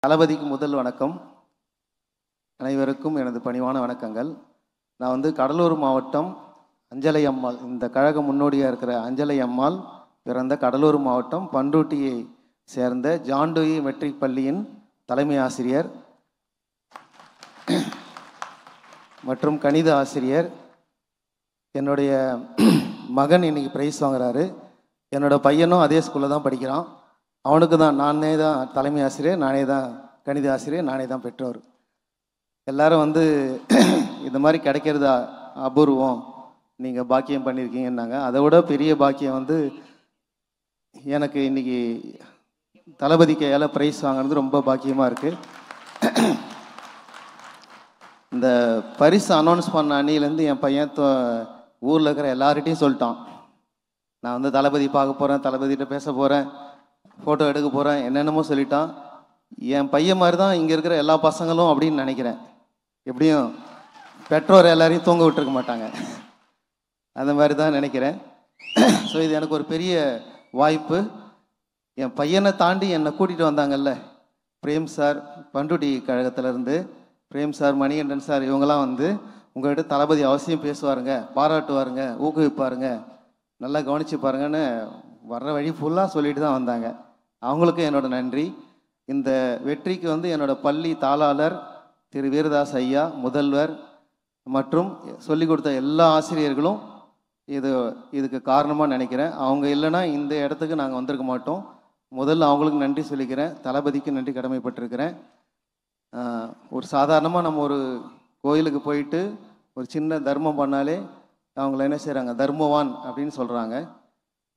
தளபதிக்கு முதல் வணக்கம். அனைவருக்கும் எனது பணிவான வணக்கங்கள். நான் வந்து கடலூர் மாவட்டம் அஞ்சலை அம்மாள், இந்த கழக முன்னோடியாக இருக்கிற அஞ்சலை அம்மாள் பிறந்த கடலூர் மாவட்டம் பண்ருட்டியை சேர்ந்த ஜான்டூயி மெட்ரிக் பள்ளியின் தலைமை ஆசிரியர் மற்றும் கணித ஆசிரியர். என்னுடைய மகன் இன்னைக்கு ப்ரைஸ் வாங்குறாரு. என்னோட பையனும் அதே ஸ்கூலில் தான் படிக்கிறான். அவனுக்கு தான் நானே தான் தலைமை ஆசிரியர், நானே தான் கணித ஆசிரியர், நானே தான் பெற்றோர். எல்லாரும் வந்து இந்த மாதிரி கிடைக்கிறது அபூர்வம், நீங்கள் பாக்கியம் பண்ணியிருக்கீங்கன்னாங்க. அதை விட பெரிய பாக்கியம் வந்து எனக்கு இன்னைக்கு தளபதி கையால் ப்ரைஸ் வாங்கினது ரொம்ப பாக்கியமாக இருக்குது. இந்த பரிசு அனௌன்ஸ் பண்ண அன்னிலேருந்து என் பையன் ஊரில் இருக்கிற எல்லார்கிட்டையும் சொல்லிட்டான், நான் வந்து தளபதி பார்க்க போகிறேன், தளபதிகிட்ட பேச போகிறேன், ஃபோட்டோ எடுக்க போகிறேன், என்னென்னமோ சொல்லிட்டான். என் பையன் மாதிரி தான் இங்கே இருக்கிற எல்லா பசங்களும் அப்படின்னு நினைக்கிறேன். எப்படியும் பெற்றோர் எல்லாரையும் தூங்க விட்டுருக்க மாட்டாங்க, அந்த மாதிரி தான் நினைக்கிறேன். ஸோ இது எனக்கு ஒரு பெரிய வாய்ப்பு. என் பையனை தாண்டி என்னை கூட்டிகிட்டு வந்தாங்கல்ல பிரேம் சார், பண்ருட்டி கழகத்திலேருந்து பிரேம் சார், மணிகண்டன் சார், இவங்கெல்லாம் வந்து உங்கள்கிட்ட தளபதி அவசியம் பேசுவாருங்க, பாராட்டுவாருங்க, ஊக்குவிப்பாருங்க, நல்லா கவனிச்சு பாருங்கன்னு வர்ற வழி ஃபுல்லாக சொல்லிட்டு தான் வந்தாங்க. அவங்களுக்கு என்னோட நன்றி. இந்த வெற்றிக்கு வந்து என்னோட பள்ளி தாளாளர் திரு வீரதாஸ் ஐயா, முதல்வர் மற்றும் சொல்லிக் கொடுத்த எல்லா ஆசிரியர்களும் இதுக்கு காரணமாக நினைக்கிறேன். அவங்க இல்லைன்னா இந்த இடத்துக்கு நாங்கள் வந்திருக்க மாட்டோம். முதல்ல அவங்களுக்கு நன்றி சொல்லிக்கிறேன், தளபதிக்கு நன்றி கடமைப்பட்டிருக்கிறேன். ஒரு சாதாரணமாக நம்ம ஒரு கோயிலுக்கு போயிட்டு ஒரு சின்ன தர்மம் பண்ணாலே அவங்கள என்ன செய்கிறாங்க, தர்மவான் அப்படின்னு சொல்கிறாங்க.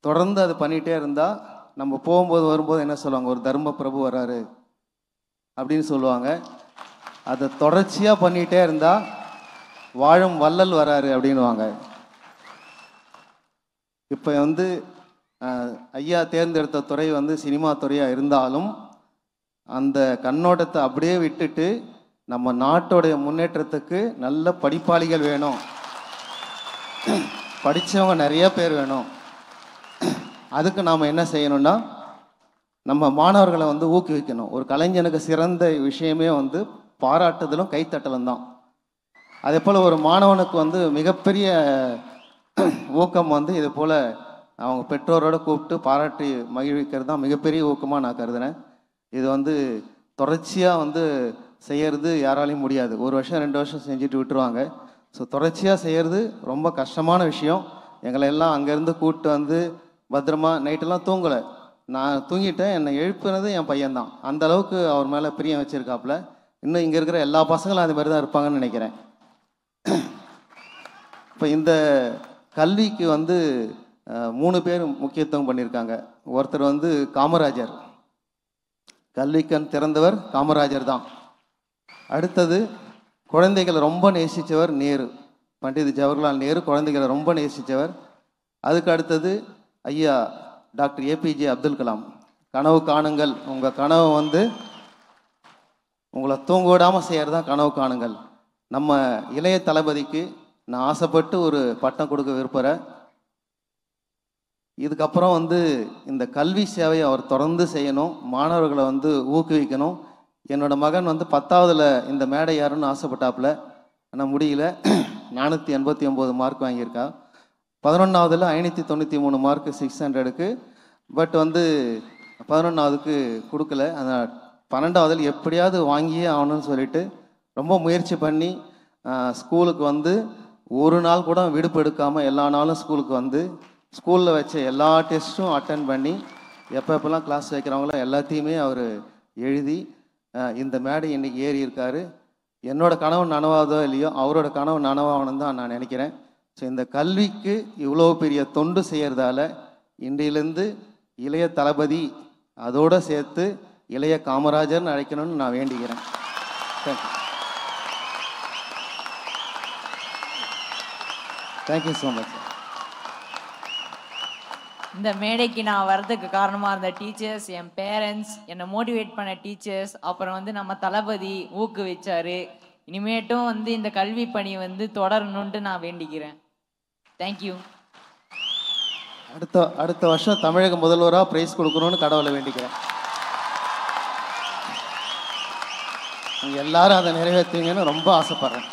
தொடர்ந்து அது பண்ணிகிட்டே இருந்தால் நம்ம போகும்போது வரும்போது என்ன சொல்லுவாங்க, ஒரு தர்ம பிரபு வராரு அப்படின்னு சொல்லுவாங்க. அதை தொடர்ச்சியாக பண்ணிகிட்டே இருந்தால் வாழும் வள்ளல் வராரு அப்படின்வாங்க. இப்போ வந்து ஐயா தேர்ந்தெடுத்த துறை வந்து சினிமா துறையாக இருந்தாலும் அந்த கண்ணோட்டத்தை அப்படியே விட்டுட்டு நம்ம நாட்டோடைய முன்னேற்றத்துக்கு நல்ல படிப்பாளிகள் வேணும், படித்தவங்க நிறைய பேர் வேணும். அதுக்கு நாம் என்ன செய்யணும்னா நம்ம மாணவர்களை வந்து ஊக்குவிக்கணும். ஒரு கலைஞனுக்கு சிறந்த விஷயமே வந்து பாராட்டுதலும் கைத்தட்டலும் தான். அதே போல் ஒரு மாணவனுக்கு வந்து மிகப்பெரிய ஊக்கம் வந்து இது போல் அவங்க பெற்றோரோடு கூப்பிட்டு பாராட்டி மகிழ்விக்கிறது தான் மிகப்பெரிய ஊக்கமாக நான் கருதுனேன். இது வந்து தொடர்ச்சியாக வந்து செய்கிறது யாராலையும் முடியாது. ஒரு வருஷம் 2 வருஷம் செஞ்சுட்டு விட்டுருவாங்க. ஸோ தொடர்ச்சியாக செய்கிறது ரொம்ப கஷ்டமான விஷயம். எங்களை எல்லாம் அங்கேருந்து கூப்பிட்டு வந்து பத்திரமா நைட்டெல்லாம் தூங்கலை, நான் தூங்கிட்டேன், என்னை எழுப்புனது என் பையன்தான். அந்த அளவுக்கு அவர் மேலே பிரியம் வச்சுருக்காப்புல. இன்னும் இங்கே இருக்கிற எல்லா பசங்களும் அது மாதிரி தான் இருப்பாங்கன்னு நினைக்கிறேன். இப்போ இந்த கல்விக்கு வந்து 3 பேர் முக்கியத்துவம் பண்ணியிருக்காங்க. ஒருத்தர் வந்து காமராஜர், கல்விக்கண் திறந்தவர் காமராஜர் தான். அடுத்தது குழந்தைகளை ரொம்ப நேசித்தவர் நேரு, பண்டித் ஜவஹர்லால் நேரு குழந்தைகளை ரொம்ப நேசித்தவர். அதுக்கு அடுத்தது ஐயா டாக்டர் ஏபிஜே அப்துல் கலாம், கனவு காணுங்கள், உங்கள் கனவை வந்து உங்களை தூங்க விடாமல் செய்கிறது தான் கனவு காணுங்கள். நம்ம இளைய தளபதிக்கு நான் ஆசைப்பட்டு ஒரு பட்டம் கொடுக்க விரும்புகிறேன். இதுக்கப்புறம் வந்து இந்த கல்வி சேவையை அவர் தொடர்ந்து செய்யணும், மாணவர்களை வந்து ஊக்குவிக்கணும். என்னோட மகன் வந்து 10ஆவதுல இந்த மேடை யாருன்னு ஆசைப்பட்டாப்புல, ஆனால் முடியல. 489 மார்க் வாங்கியிருக்கா. 11ஆவதுல 593 மார்க் 600க்கு. பட் வந்து 11ஆவதுக்கு கொடுக்கல. அந்த 12ஆவதுல எப்படியாவது வாங்கியே ஆகணும்னு சொல்லிட்டு ரொம்ப முயற்சி பண்ணி ஸ்கூலுக்கு வந்து ஒரு நாள் கூட விடுப்பு எடுக்காமல் எல்லா நாளும் ஸ்கூலுக்கு வந்து ஸ்கூலில் வச்ச எல்லா டெஸ்ட்டும் அட்டன் பண்ணி எப்பப்பெல்லாம் கிளாஸ் வைக்கிறவங்களோ எல்லாத்தையுமே அவர் எழுதி இந்த மேடை இன்றைக்கி ஏறி இருக்கார். என்னோட கனவு நனவாதோ இல்லையோ அவரோட கனவு நனவாகணும்னு தான் நான் நினைக்கிறேன். ஸோ இந்த கல்விக்கு இவ்வளோ பெரிய தொண்டு செய்கிறதால இன்றையிலேருந்து இளைய தளபதி அதோடு சேர்த்து இளைய காமராஜர்னு அழைக்கணும்னு நான் வேண்டிக்கிறேன். Thank you so much. இந்த மேடைக்கு நான் வர்றதுக்கு காரணமாக இருந்த டீச்சர்ஸ், என் பேரண்ட்ஸ், என்னை மோட்டிவேட் பண்ண டீச்சர்ஸ், அப்புறம் வந்து நம்ம தளபதி ஊக்குவிச்சார். இனிமேட்டும் வந்து இந்த கல்வி பணி வந்து தொடரணுன்ட்டு நான் வேண்டிக்கிறேன். தேங்க்யூ. அடுத்த வருஷம் தமிழக முதல்வராக பிரைஸ் கொடுக்கணும்னு கடவுளை வேண்டிக்கிறேன். நீங்கள் எல்லாரும் அதை நிறைவேற்றுவீங்கன்னு ரொம்ப ஆசைப்பட்றேன்.